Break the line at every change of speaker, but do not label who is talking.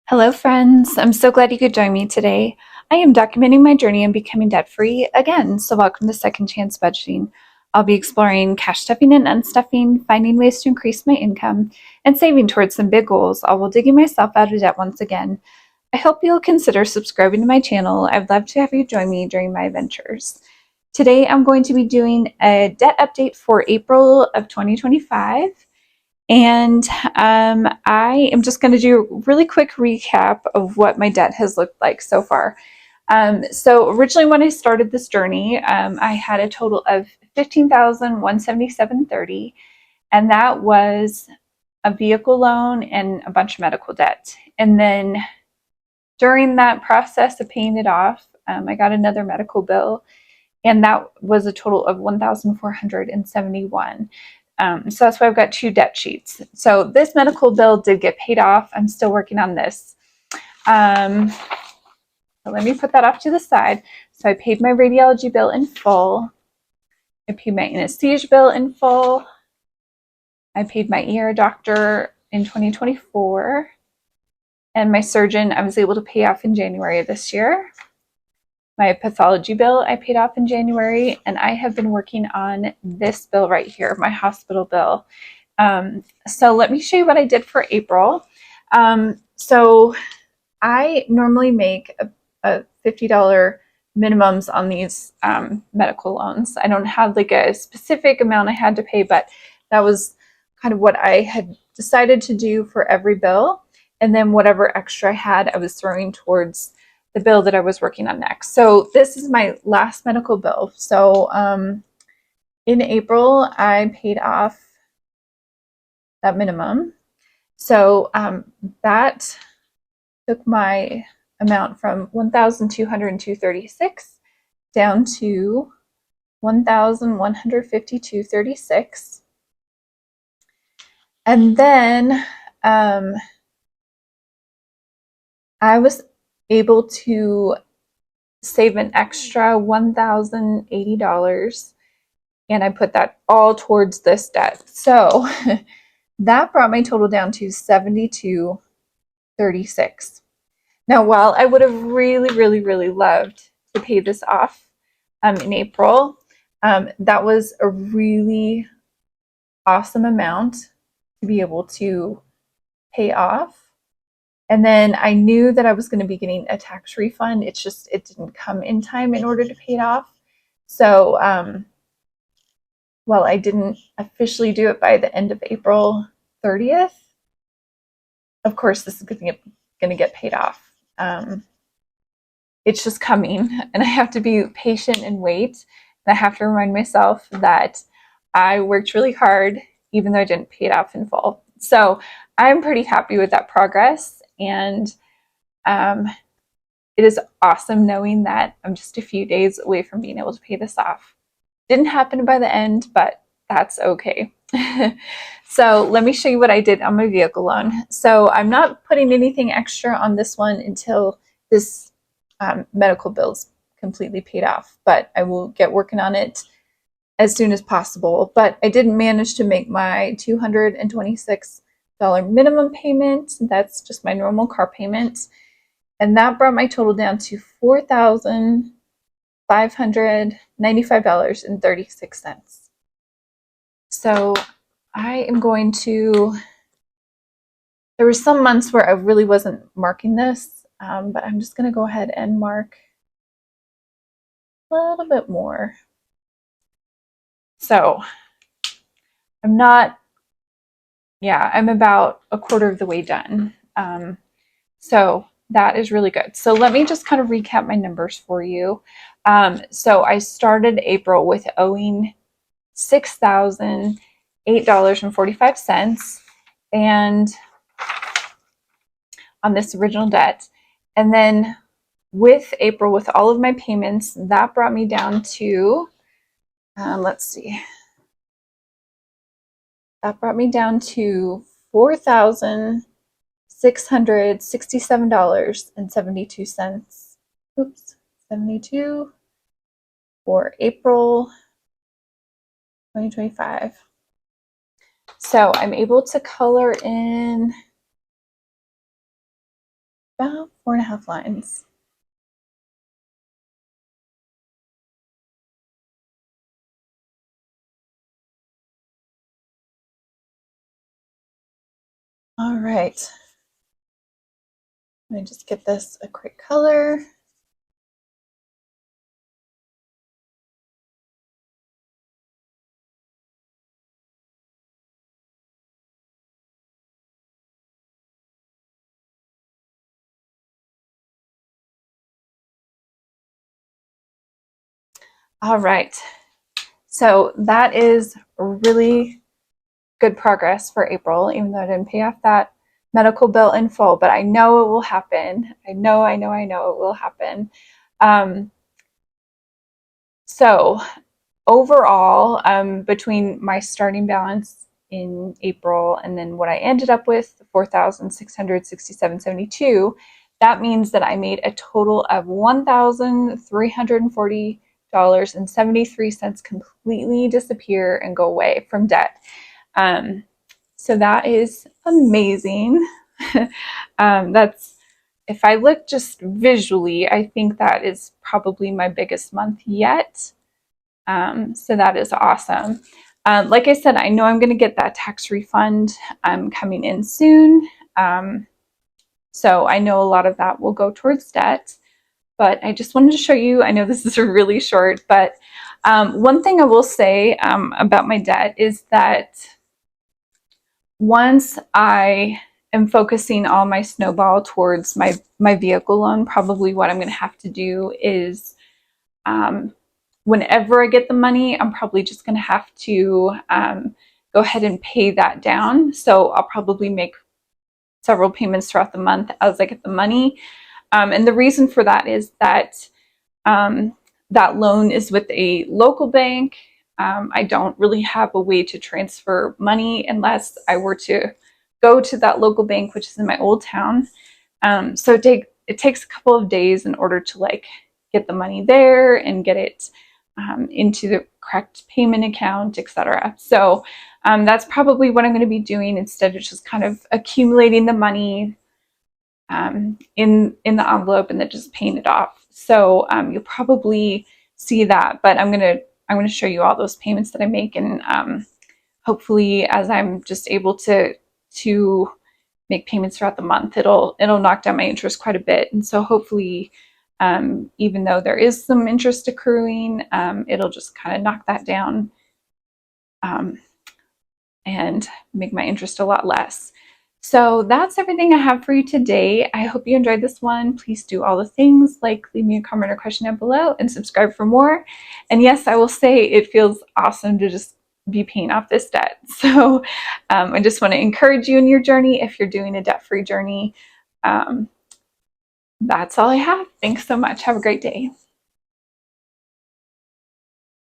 Hello, friends. I'm so glad you could join me today. I am documenting my journey in becoming debt free again, so welcome to Second Chance Budgeting. I'll be exploring cash stuffing and unstuffing, finding ways to increase my income, and saving towards some big goals, all while digging myself out of debt once again. I hope you'll consider subscribing to my channel. I'd love to have you join me during my adventures. Today, I'm going to be doing a debt update for April of 2025. And I am just going to do a really quick recap of what my debt has looked like so far. So originally when I started this journey, I had a total of $15,177.30, and that was a vehicle loan and a bunch of medical debt. And then during that process of paying it off, I got another medical bill, and that was a total of $1,471. So that's why I've got two debt sheets. So this medical bill did get paid off. I'm still working on this. So let me put that off to the side. So I paid my radiology bill in full. I paid my anesthesia bill in full. I paid my ER doctor in 2024. And my surgeon, I was able to pay off in January of this year. My pathology bill I paid off in January, and I have been working on this bill right here, my hospital bill. So let me show you what I did for April. So I normally make a $50 minimums on these medical loans. I don't have like a specific amount I had to pay, but that was kind of what I had decided to do for every bill. And then whatever extra I had, I was throwing towards the bill that I was working on next. So this is my last medical bill. So in April, I paid off that minimum. So that took my amount from 1,202.36 down to 1,152.36. And then I was able to save an extra $1,080, and I put that all towards this debt. So that brought my total down to 72.36. Now, while I would have really loved to pay this off in April, that was a really awesome amount to be able to pay off. And then I knew that I was going to be getting a tax refund. It's just, it didn't come in time in order to pay it off. So while I didn't officially do it by the end of April 30th, of course, this is going to get paid off. It's just coming, and I have to be patient and wait. And I have to remind myself that I worked really hard, even though I didn't pay it off in full. So I'm pretty happy with that progress, and it is awesome knowing that I'm just a few days away from being able to pay this off. Didn't happen by the end, but that's okay. So let me show you what I did on my vehicle loan. So I'm not putting anything extra on this one until this medical bill's completely paid off, but I will get working on it as soon as possible. But I didn't manage to make my $226 minimum payment. That's just my normal car payment. And that brought my total down to $4,595.36. So I am going to, there were some months where I really wasn't marking this, but I'm just going to go ahead and mark a little bit more. So I'm not, yeah, I'm about a quarter of the way done. So that is really good. So let me just kind of recap my numbers for you. So I started April with owing $6,008.45 and on this original debt. And then with April, with all of my payments, that brought me down to, let's see, that brought me down to $4,667.72. Oops, 72 for April 2025. So I'm able to color in about 4.5 lines. All right. Let me just get this a quick color. All right. So that is really good progress for April, even though I didn't pay off that medical bill in full, but I know it will happen. I know it will happen. So overall, between my starting balance in April and then what I ended up with, 4,667.72, that means that I made a total of $1,340.73 completely disappear and go away from debt. So that is amazing. That's, if I look just visually, I think that is probably my biggest month yet. So that is awesome. Like I said, I know I'm going to get that tax refund coming in soon. So I know a lot of that will go towards debt. But I just wanted to show you, I know this is really short, but one thing I will say about my debt is that once I am focusing all my snowball towards my vehicle loan, probably what I'm going to have to do is whenever I get the money, I'm probably just going to have to go ahead and pay that down. So I'll probably make several payments throughout the month as I get the money. And the reason for that is that that loan is with a local bank. I don't really have a way to transfer money unless I were to go to that local bank, which is in my old town. So it takes a couple of days in order to like get the money there and get it into the correct payment account, etc. So that's probably what I'm going to be doing instead of just kind of accumulating the money in the envelope and then just paying it off. So you'll probably see that, but I'm gonna show you all those payments that I make, and hopefully, as I'm just able to make payments throughout the month, it'll knock down my interest quite a bit. And so hopefully, even though there is some interest accruing, it'll just kind of knock that down and make my interest a lot less. So that's everything I have for you today. I hope you enjoyed this one. Please do all the things, like leave me a comment or question down below and subscribe for more. And yes, I will say it feels awesome to just be paying off this debt. So I just want to encourage you in your journey if you're doing a debt-free journey. That's all I have. Thanks so much. Have a great day.